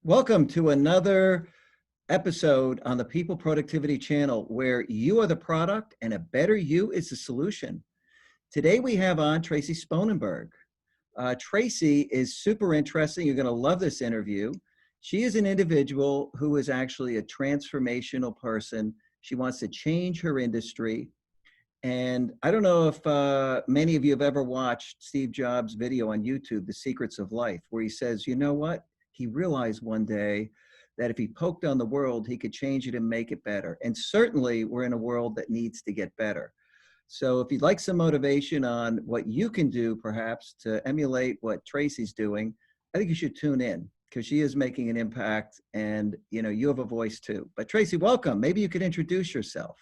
Welcome to another episode on the People Productivity Channel, where you are the product and a better you is the solution. Today we have on Tracie Sponenberg. Tracie is super interesting. You're going to love this interview. She is an individual who is actually a transformational person. She wants to change her industry. And I don't know if many of you have ever watched Steve Jobs' video on YouTube, The Secrets of Life, where he says, you know what? He realized one day that if he poked on the world, he could change it and make it better. And certainly we're in a world that needs to get better. So if you'd like some motivation on what you can do, perhaps to emulate what Tracie's doing, I think you should tune in because she is making an impact and you have a voice too. But Tracie, welcome. Maybe you could introduce yourself.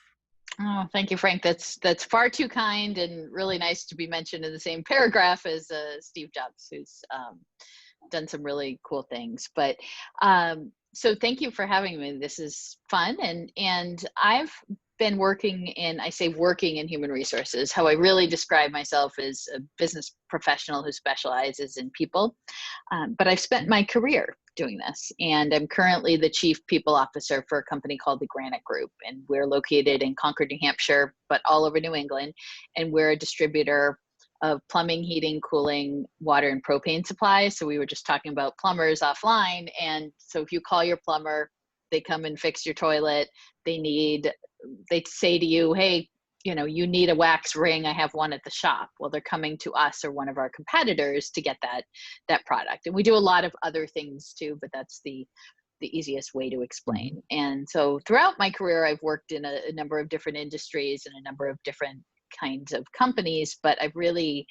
Oh, thank you, Frank. That's far too kind and really nice to be mentioned in the same paragraph as Steve Jobs, who's done some really cool things. But so thank you for having me. This is fun, and I've been working in human resources. How I really describe myself is a business professional who specializes in people. But I've spent my career doing this, and I'm currently the chief people officer for a company called the Granite Group, and we're located in Concord, New Hampshire, but all over New England, and we're a distributor of plumbing, heating, cooling, water, and propane supplies. So we were just talking about plumbers offline, and so if you call your plumber, they come and fix your toilet. They say to you, hey, you need a wax ring. I have one at the shop. Well, they're coming to us or one of our competitors to get that product. And we do a lot of other things too, but that's the easiest way to explain. And so throughout my career, I've worked in a number of different industries and a number of different kinds of companies, but I've really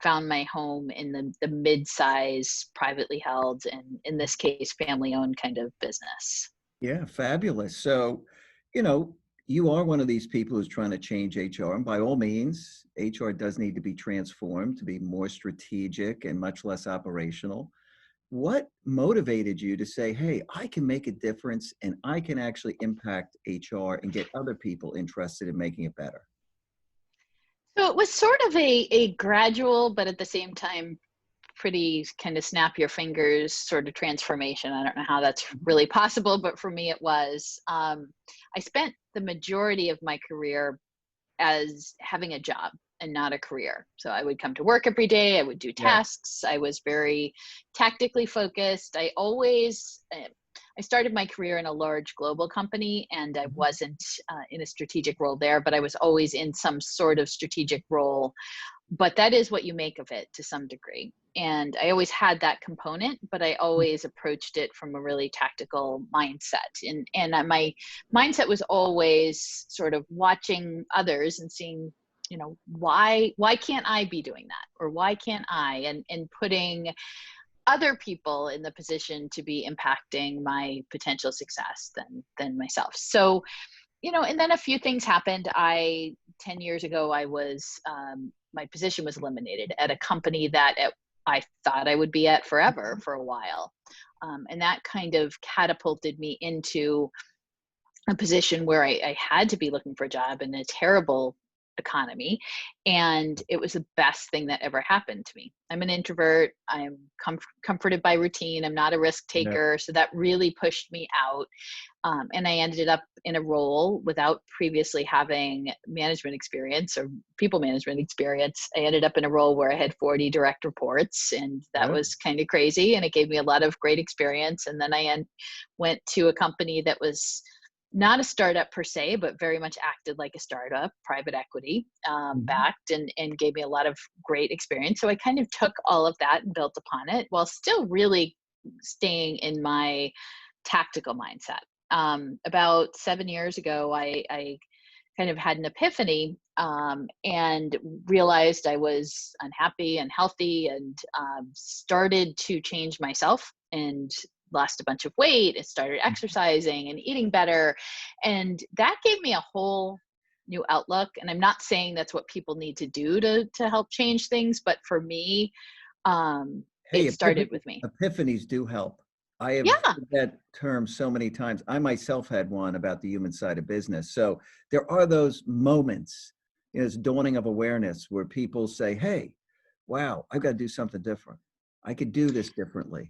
found my home in the mid-size, privately held, and in this case, family-owned kind of business. Yeah, fabulous. So, you are one of these people who's trying to change HR, and by all means, HR does need to be transformed to be more strategic and much less operational. What motivated you to say, hey, I can make a difference and I can actually impact HR and get other people interested in making it better? So it was sort of a gradual, but at the same time, pretty kind of snap your fingers sort of transformation. I don't know how that's really possible, but for me it was. I spent the majority of my career as having a job and not a career. So I would come to work every day, I would do tasks, I was very tactically focused. I started my career in a large global company, and I wasn't in a strategic role there, but I was always in some sort of strategic role. But that is what you make of it to some degree. And I always had that component, but I always approached it from a really tactical mindset. And my mindset was always sort of watching others and seeing, why can't I be doing that? Or why can't I? And putting other people in the position to be impacting my potential success than myself. So, and then a few things happened. 10 years ago, my position was eliminated at a company that I thought I would be at forever for a while. And that kind of catapulted me into a position where I had to be looking for a job in a terrible economy. And it was the best thing that ever happened to me. I'm an introvert. I'm comforted by routine. I'm not a risk taker. Yeah. So that really pushed me out. And I ended up in a role without previously having management experience or people management experience. I ended up in a role where I had 40 direct reports, and that was kind of crazy. And it gave me a lot of great experience. And then I went to a company that was not a startup per se, but very much acted like a startup, private equity backed, and gave me a lot of great experience. So I kind of took all of that and built upon it while still really staying in my tactical mindset. About 7 years ago, I kind of had an epiphany and realized I was unhappy and unhealthy, and started to change myself and lost a bunch of weight and started exercising and eating better. And that gave me a whole new outlook. And I'm not saying that's what people need to do to help change things, but for me, it started with me. Epiphanies do help. I have heard that term so many times. I myself had one about the human side of business. So there are those moments, this dawning of awareness where people say, hey, wow, I've got to do something different. I could do this differently.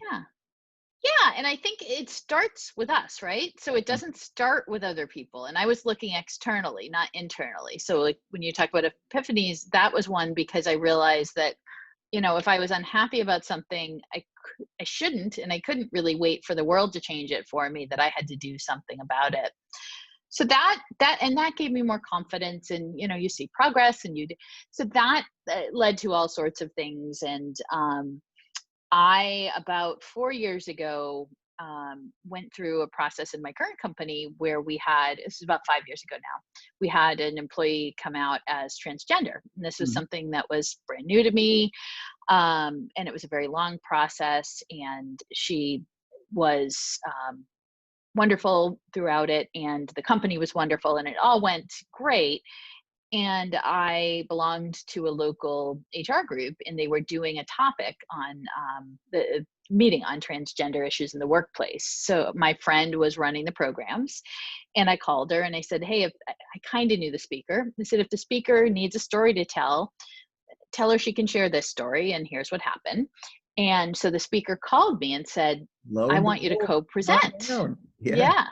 Yeah, and I think it starts with us, right? So it doesn't start with other people. And I was looking externally, not internally. So like when you talk about epiphanies, that was one because I realized that, if I was unhappy about something, I shouldn't, and I couldn't really wait for the world to change it for me, that I had to do something about it. So that gave me more confidence, and you see progress, and so that led to all sorts of things. And I, about 4 years ago, went through a process in my current company where this is about 5 years ago now, we had an employee come out as transgender. And this was Mhm. something that was brand new to me. And it was a very long process, and she was wonderful throughout it, and the company was wonderful, and it all went great. And I belonged to a local HR group, and they were doing a topic on the meeting on transgender issues in the workplace. So my friend was running the programs, and I called her and I said, hey, if I kind of knew the speaker. I said, if the speaker needs a story to tell her she can share this story, and here's what happened. And so the speaker called me and said, Lo I and want you to behold, co-present. down. Yeah. Yeah.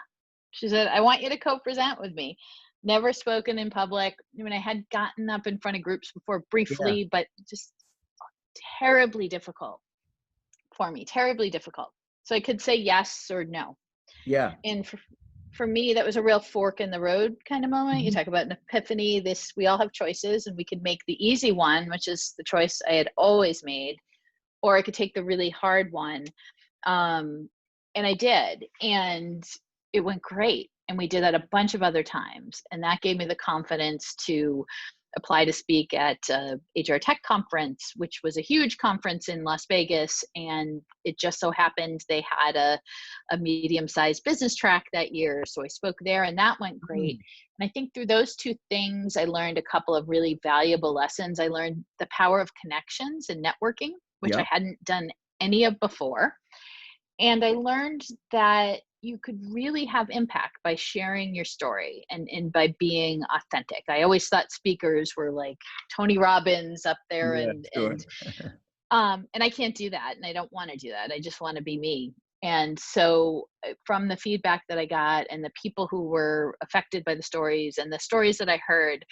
She said, I want you to co-present with me. Never spoken in public. I mean, I had gotten up in front of groups before Yeah. briefly, but just terribly difficult for me, terribly difficult. So I could say yes or no. Yeah. And for me, that was a real fork in the road kind of moment. You Mhm. talk about an epiphany. We all have choices, and we could make the easy one, which is the choice I had always made, or I could take the really hard one. Um, and I did, and it went great. And we did that a bunch of other times, and that gave me the confidence to apply to speak at a HR Tech conference, which was a huge conference in Las Vegas. And it just so happened they had a medium-sized business track that year, so I spoke there, and that went great. Mm. And I think through those two things, I learned a couple of really valuable lessons. I learned the power of connections and networking, which I Yep. hadn't done any of before. And I learned that you could really have impact by sharing your story, and by being authentic. I always thought speakers were like Tony Robbins up there, Yeah, and sure. and I can't do that, and I don't want to do that. I just want to be me. And so from the feedback that I got, and the people who were affected by the stories, and the stories that I heard,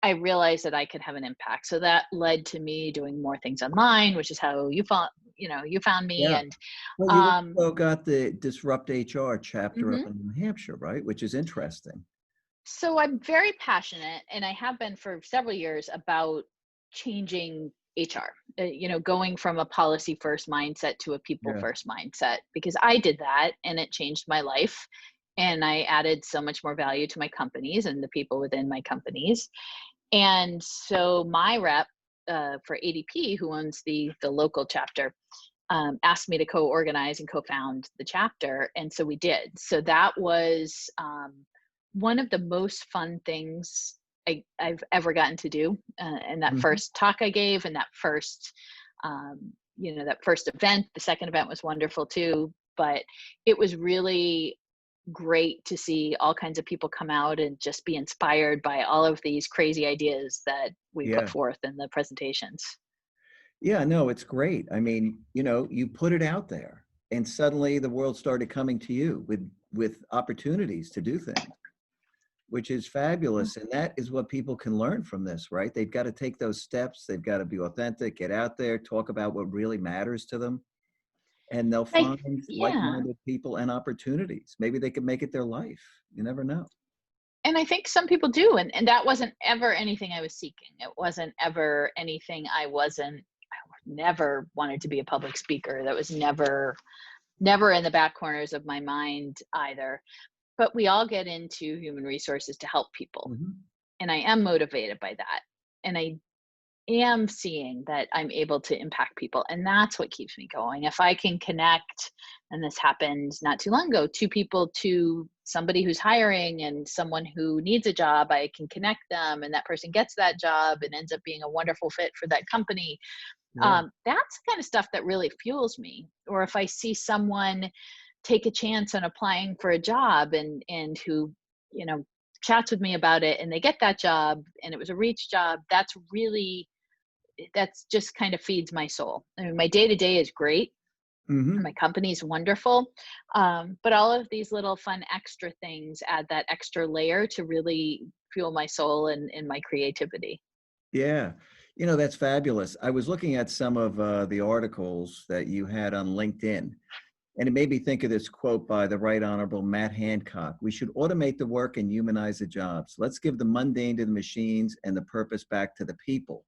I realized that I could have an impact. So that led to me doing more things online, which is how you found me. Yeah. And Well, you um, also got the Disrupt HR chapter up mhm. in New Hampshire, right? Which is interesting. So I'm very passionate, and I have been for several years, about changing HR, going from a policy first mindset to a people Yeah. first mindset, because I did that and it changed my life. And I added so much more value to my companies and the people within my companies. And so my rep for ADP, who owns the local chapter, asked me to co-organize and co-found the chapter, and so we did. So that was one of the most fun things I've ever gotten to do. And that Mhm. first talk I gave, and that first event, the second event was wonderful too. But it was really great to see all kinds of people come out and just be inspired by all of these crazy ideas that we put Yeah. forth in the presentations. Yeah, no, it's great. I mean, you put it out there, and suddenly the world started coming to you with opportunities to do things, which is fabulous. And that is what people can learn from this, right? They've got to take those steps. They've got to be authentic, get out there, talk about what really matters to them, and they'll I, find yeah. like-minded people and opportunities. Maybe they could make it their life. You never know. And I think some people do, and that wasn't ever anything I was seeking. It wasn't ever anything I never wanted to be a public speaker. That was never in the back corners of my mind either. But we all get into human resources to help people, Mhm. and I am motivated by that. And I am seeing that I'm able to impact people, and that's what keeps me going. If I can connect, and this happened not too long ago, two people to somebody who's hiring and someone who needs a job, I can connect them, and that person gets that job and ends up being a wonderful fit for that company. Yeah. That's the kind of stuff that really fuels me. Or if I see someone take a chance on applying for a job, and who you know chats with me about it, and they get that job, and it was a reach job, that's just kind of feeds my soul. I mean, my day to day is great, Hmm. My company's wonderful. But all of these little fun extra things add that extra layer to really fuel my soul and my creativity. Yeah. That's fabulous. I was looking at some of the articles that you had on LinkedIn, and it made me think of this quote by the Right Honorable Matt Hancock. We should automate the work and humanize the jobs. Let's give the mundane to the machines and the purpose back to the people.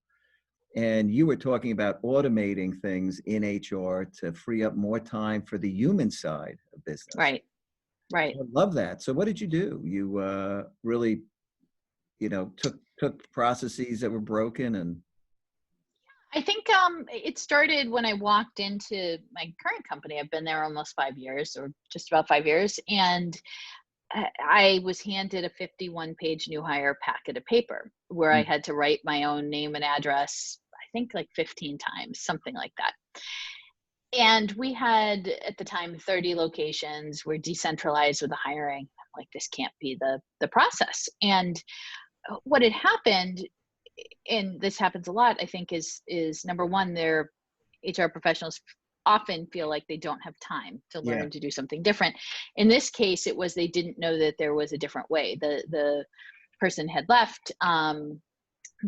And you were talking about automating things in HR to free up more time for the human side of business. Right, right. I love that. So what did you do? You really, took processes that were broken and I think it started when I walked into my current company. I've been there almost 5 years, or just about 5 years, and I was handed a 51-page new hire packet of paper where I mm, had to write my own name and address, I think like 15 times, something like that. And we had at the time 30 locations. We're decentralized with the hiring. I'm like, this can't be the process. And what had happened, and this happens a lot, I think, is number one, their HR professionals often feel like they don't have time to yeah. learn to do something different. In this case, it was they didn't know that there was a different way. The person had left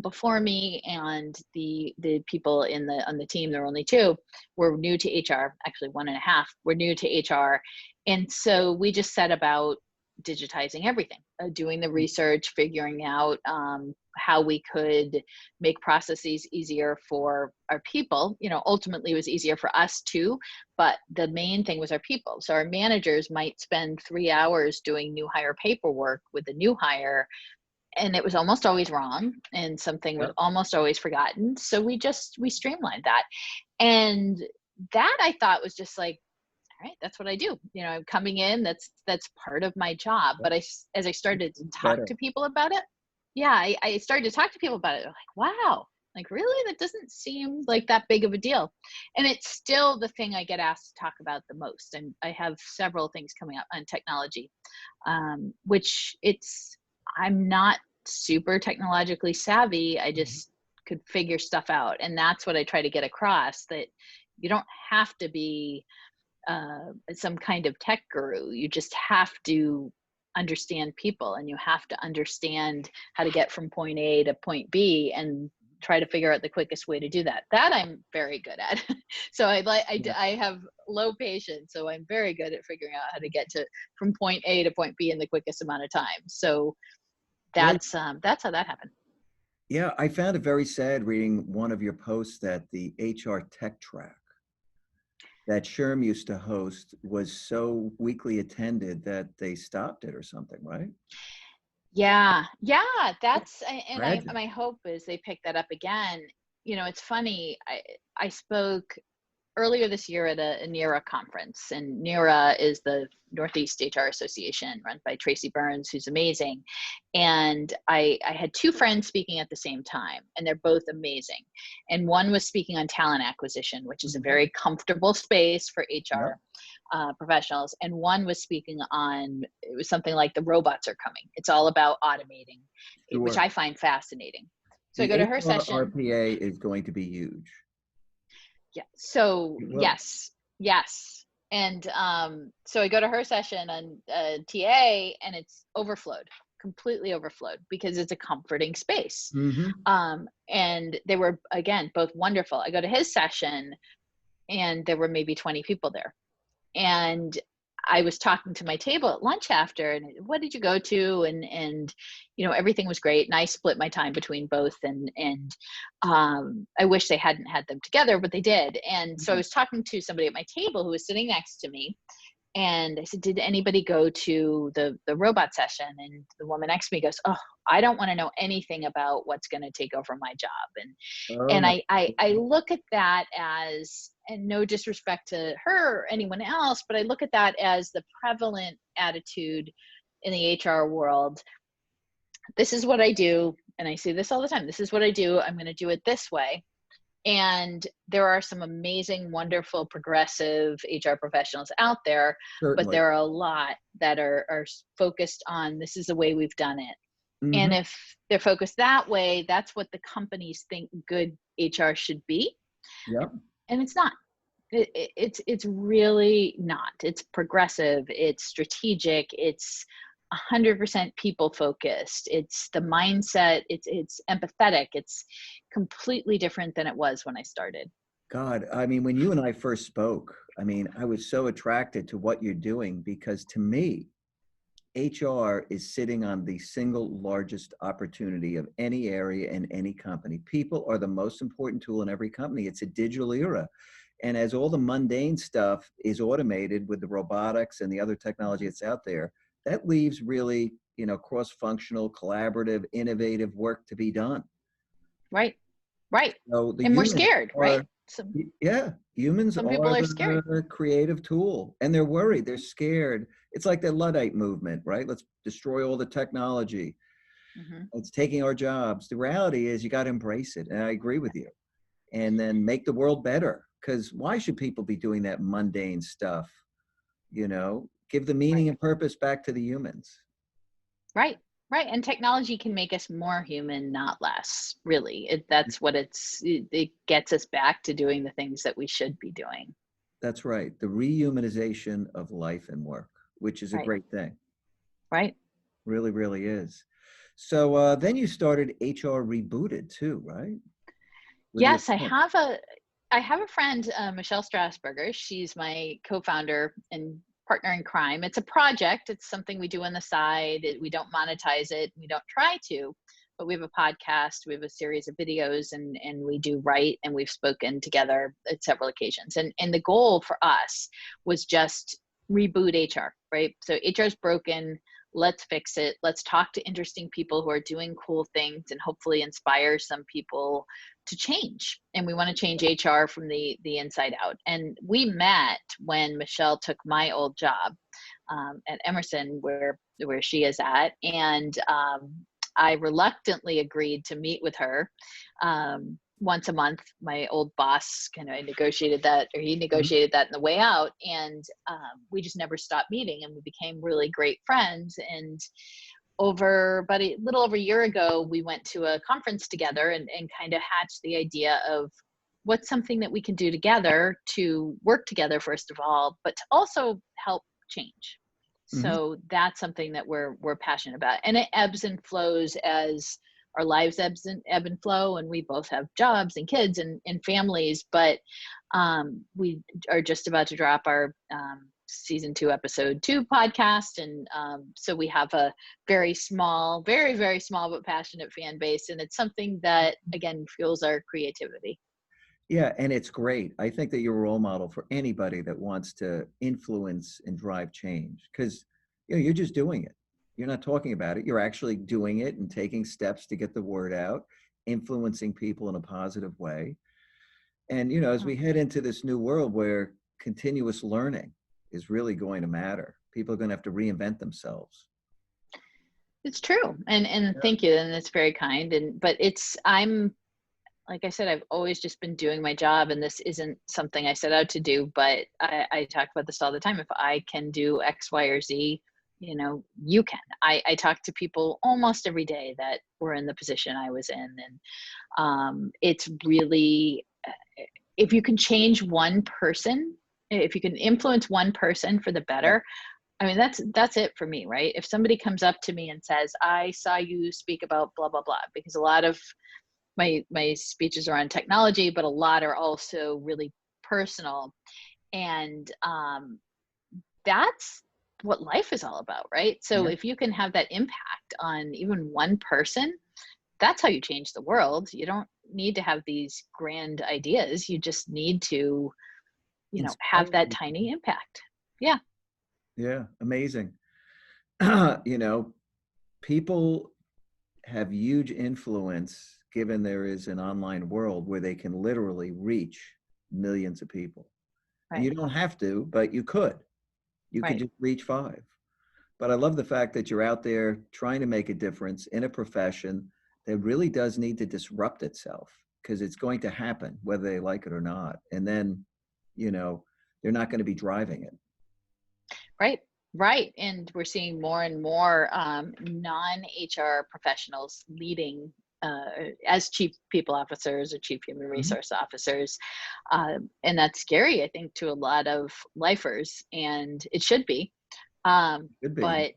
before me, and the people on the team, there were only two, were new to HR. Actually, one and a half were new to HR, and so we just set about digitizing everything, doing the research, figuring out how we could make processes easier for our people. Ultimately, it was easier for us too, but the main thing was our people. So our managers might spend 3 hours doing new hire paperwork with a new hire, and it was almost always wrong, and something was Yep. almost always forgotten. So we streamlined that, and that I thought was just like, all right, that's what I do. I'm coming in. That's part of my job. Yep. But as I started to talk Better. to people about it, yeah, I started to talk to people about it. They're like, wow, like really, that doesn't seem like that big of a deal. And it's still the thing I get asked to talk about the most. And I have several things coming up on technology, which I'm not super technologically savvy. I Mhm. just could figure stuff out. And that's what I try to get across, that you don't have to be some kind of tech guru. You just have to understand people, and you have to understand how to get from point A to point B, and try to figure out the quickest way to do that. That I'm very good at. So Yeah. I have low patience, so I'm very good at figuring out how to get to from point A to point B in the quickest amount of time. So Yeah. that's how that happened. Yeah. I found it very sad reading one of your posts that the HR Tech Track that Sherm used to host was so weakly attended that they stopped it or something, right? Yeah, yeah, and Tragic. my hope is they pick that up again. It's funny. I spoke earlier this year at a NERA conference, and NERA is the Northeast HR Association run by Tracie Burns, who's amazing. And I had two friends speaking at the same time, and they're both amazing. And one was speaking on talent acquisition, which is a Mhm. very comfortable space for Yep. HR professionals. And one was speaking on, it was something like the robots are coming. It's all about automating, which Sure. I find fascinating. So I The go to her HR session. RPA is going to be huge. Yeah. So It will. yes, yes. And so I go to her session on TA, and it's overflowed, completely overflowed, because it's a comforting space. Hmm. And they were, again, both wonderful. I go to his session, and there were maybe 20 people there. And I was talking to my table at lunch after, and what did you go to? And everything was great. And I split my time between both. And I wish they hadn't had them together, but they did. And so I Yeah. was talking to somebody at my table who was sitting next to me. And I said, did anybody go to the robot session? And the woman next to me goes, oh, I don't want to know anything about what's going to take over my job. Oh And my. I look at that as, and no disrespect to her or anyone else, but I look at that as the prevalent attitude in the HR world. This is what I do, and I see this all the time. This is what I do. I'm going to do it this way. And there are some amazing, wonderful, progressive HR professionals out there, but Certainly. there are a lot that are focused on, this is the way we've done it. And Hmm. if they're focused that way, that's what the companies think good HR should be. Yep. And it's not. It's really not. It's progressive. It's strategic. It's 100% people focused. It's the mindset. It's empathetic. It's completely different than it was when I started. God, I mean, when you and I first spoke, I mean, I was so attracted to what you're doing because to me, HR is sitting on the single largest opportunity of any area in any company. People are the most important tool in every company. It's a digital era. And as all the mundane stuff is automated with the robotics and the other technology that's out there, that leaves really, cross-functional, collaborative, innovative work to be done. Right. Right. So the And we're humans scared, right? are, yeah, humans Some people are are scared. the creative tool and they're worried, they're scared. It's like the Luddite movement, right? Let's destroy all the technology. Hmm. It's taking our jobs. The reality is you got to embrace it. And I agree with you. And then make the world better. Because why should people be doing that mundane stuff? Give the meaning Right. and purpose back to the humans. Right. Right. And technology can make us more human, not less, really. That's what it gets us back to doing the things that we should be doing. That's right. The rehumanization of life and work, which is a Right. great thing. Right. Really, really is. So then you started HR Rebooted too, right? With your Yes, I friend. have a friend, Michelle Strasburger. She's my co-founder and partner in crime. It's a project. It's something we do on the side. We don't monetize it. We don't try to, but we have a podcast. We have a series of videos, and we do write. And we've spoken together at several occasions. And the goal for us was just reboot HR. Right. So HR is broken. Let's fix it. Let's talk to interesting people who are doing cool things and hopefully inspire some people to change. And we want to change HR from the inside out. And we met when Michelle took my old job at Emerson, where she is at, and I reluctantly agreed to meet with her once a month. My old boss kind of negotiated that, or he Mhm. negotiated that in the way out, and we just never stopped meeting, and we became really great friends. And over about a little over a year ago, we went to a conference together and kind of hatched the idea of what's something that we can do together to work together, first of all, but to also help change. Mhm. So that's something that we're passionate about, and it ebbs and flows as our lives ebb and flow, and we both have jobs and kids and families. But we are just about to drop our season 2 episode 2 podcast, and so we have a very small, very very small but passionate fan base, and it's something that again fuels our creativity. Yeah, and it's great. I think that you're a role model for anybody that wants to influence and drive change because you're just doing it. You're not talking about it. You're actually doing it and taking steps to get the word out, influencing people in a positive way. And as Oh, we head into this new world where continuous learning is really going to matter, people are going to have to reinvent themselves. it's true, and thank you, and it's very kind. And but I'm, like I said, I've always just been doing my job, and this isn't something I set out to do, but I talk about this all the time. If I can do X, Y, or Z, you can. I talk to people almost every day that were in the position I was in. And it's really, if you can change one person, if you can influence one person for the Yeah. better, I mean, that's it for me, right? If somebody comes up to me and says, I saw you speak about blah, blah, blah, because a lot of my speeches are on technology, but a lot are also really personal. And that's what life is all about, right? So Yeah. if you can have that impact on even one person, that's how you change the world. You don't need to have these grand ideas. You just need to, have Inspire that people. tiny impact. Yeah. Yeah, amazing. you know, People have huge influence given there is an online world where they can literally reach millions of people. And Right. you don't have to, but you could. You could Right. just reach 5. But I love the fact that you're out there trying to make a difference in a profession that really does need to disrupt itself because it's going to happen whether they like it or not. And then, you know, they're not going to be driving it. Right. Right. And we're seeing more and more non-HR professionals leading as chief people officers or chief human resource officers. And that's scary, I think, to a lot of lifers, and it should be. Could be. But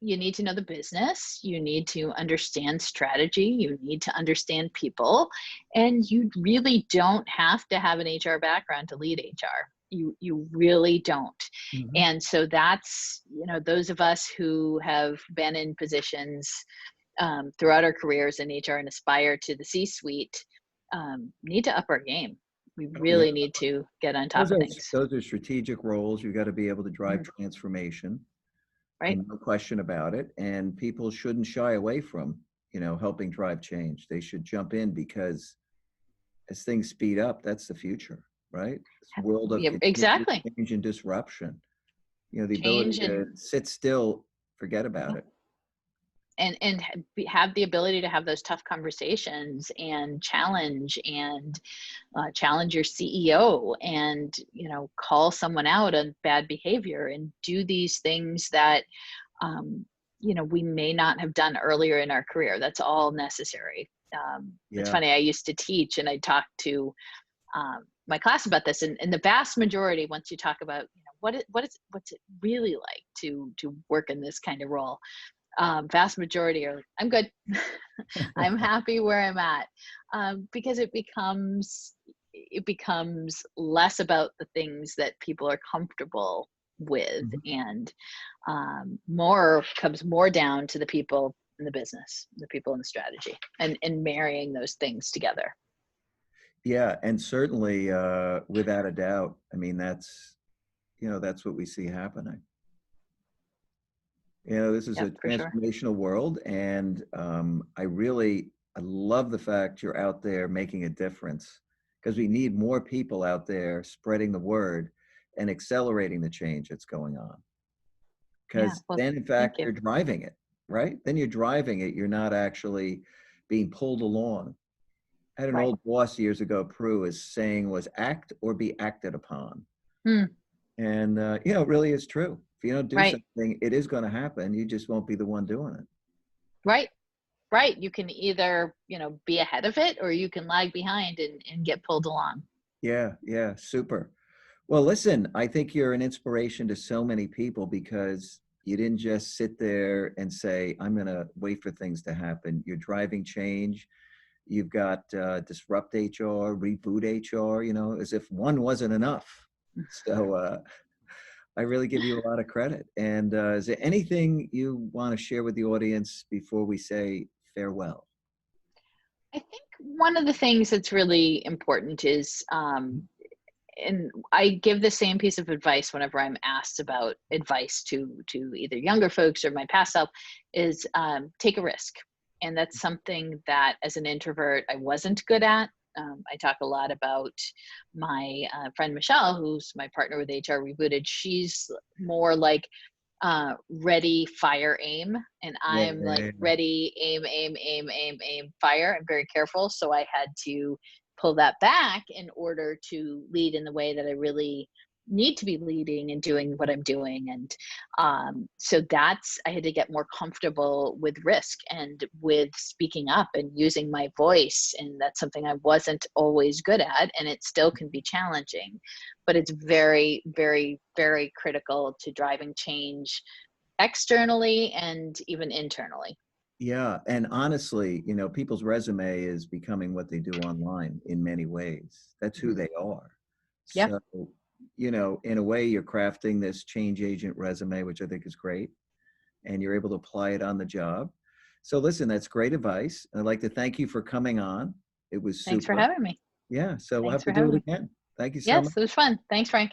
you need to know the business, you need to understand strategy, you need to understand people, and you really don't have to have an HR background to lead HR. You really don't. Mhm. And so that's, those of us who have been in positions throughout our careers in HR and aspire to the C-suite, need to up our game. We Oh, yeah. really need to get on top of things. Those are strategic roles. You got to be able to drive Mhm. transformation, Right? no question about it. And people shouldn't shy away from, helping drive change. They should jump in because as things speed up, that's the future, right? This world of Yeah, continuous exactly. change and disruption. The ability Change to and sit still, forget about it. have the ability to have those tough conversations and challenge your CEO, and call someone out on bad behavior, and do these things that we may not have done earlier in our career. That's all necessary. It's Yeah. funny, I used to teach, and I talked to my class about this, and the vast majority, once you talk about what's it really like to work in this kind of role, vast majority are, I'm good. I'm happy where I'm at, because it becomes less about the things that people are comfortable with, Mhm. and more comes more down to the people in the business, the people in the strategy, and marrying those things together. Yeah, and certainly, without a doubt, I mean, that's what we see happening. This is Yeah, a for sure. transformational world, and I love the fact you're out there making a difference because we need more people out there spreading the word and accelerating the change that's going on. Yeah. Because Well, then, in thank fact, you. you're driving it, right? Then you're driving it. You're not actually being pulled along. I had an Right. old boss years ago, Prue, his saying was act or be acted upon. Hmm. And, it really is true. If you don't do Right. something, it is going to happen. You just won't be the one doing it. Right. Right. You can either, be ahead of it, or you can lag behind and get pulled along. Yeah, yeah, super. Well, listen, I think you're an inspiration to so many people because you didn't just sit there and say, I'm going to wait for things to happen. You're driving change. You've got Disrupt HR, Reboot HR, as if one wasn't enough. So I really give you a lot of credit. And is there anything you want to share with the audience before we say farewell? I think one of the things that's really important is, and I give the same piece of advice whenever I'm asked about advice to either younger folks or my past self, is take a risk. And that's something that, as an introvert, I wasn't good at. I talk a lot about my friend Michelle, who's my partner with HR Rebooted. She's more like ready, fire, aim, and Yeah, I'm yeah, like yeah. ready, aim, aim, aim, aim, aim, fire. I'm very careful, so I had to pull that back in order to lead in the way that I really need to be leading and doing what I'm doing. And so that's, I had to get more comfortable with risk and with speaking up and using my voice, and that's something I wasn't always good at, and it still can be challenging, but it's very, very, very critical to driving change externally and even internally. Yeah, and honestly, people's resume is becoming what they do online in many ways. That's who Mhm. they are. Yeah. So, in a way, you're crafting this change agent resume, which I think is great, and you're able to apply it on the job. So, listen, that's great advice. I'd like to thank you for coming on. It was Thanks for super. having me. Yeah, so we'll Thanks have to for do having it me. again. Thank you so Yes, much. it was fun. Thanks, Frank.